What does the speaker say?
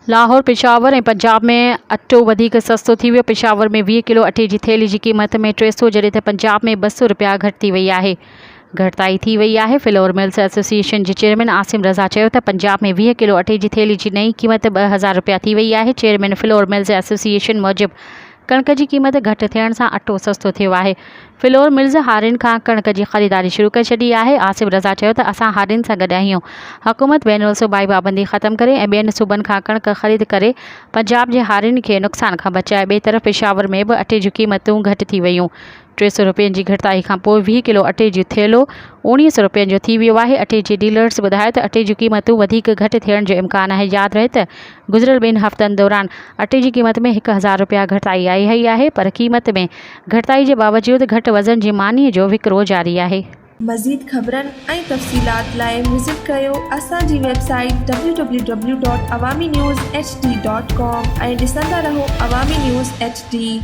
लाहौर, पेशावर ऐं पंजाब में अटो वधीक सस्तो थी वियो। पेशावर में 20 किलो अटे जी थैली जी क़ीमत में 300 जॾहिं त पंजाब में 200 रुपया घटि थी वई आहे। घटिताई थी वई आहे। फ्लोर मिल्स एसोसिएशन जे चेयरमैन आसिम रज़ा चयो त पंजाब में 20 किलो अटे जी थैली जी नई क़ीमत 2000 रुपया थी वई आहे। चेयरमैन फ्लोर मिल्स एसोसिएशन मूजिबि कणक जी क़ीमत घटि थियण सां अटो सस्तो थियो आहे। फ्लोर मिल्स हारियुनि खां कणक जी ख़रीदारी शुरू करे छॾी आहे। आसिम रज़ा चयो त असां हारियुनि सां गॾु आहियूं। हुकूमत बैनुल सूबाई पाबंदी ख़तमु करे ऐं ॿियनि सूबनि खां कणक ख़रीद करे पंजाब जे हारियुनि खे नुक़सान खां बचाए। ॿिए तरफ़ पेशावर में बि अटे जूं क़ीमतूं घटि थी वयूं। 300 रुपयनि जी घटिताई खां पोइ 20 किलो अटे जो थेलो 1900 रुपयनि जो थी वियो आहे। अटे जे डीलर्स ॿुधायो त अटे जूं क़ीमतूं वधीक घटि थियण जो इम्कान आहे। यादि रहे त गुज़िरियल 2 हफ़्तनि दौरान अटे जी क़ीमत में 1000 रुपया घटिताई आई आहे, पर क़ीमत में घटिताई जे बावजूदि घटि वज़न जी मानीअ जो विकिरो जारी आहे। मज़ीद ख़बरनि ऐं तफ़सीलात लाइ विज़िट कयो असांजी वेबसाइट www.awamiNewsHD.com ऐं ॾिसंदा रहो अवामी न्यूज़ HD।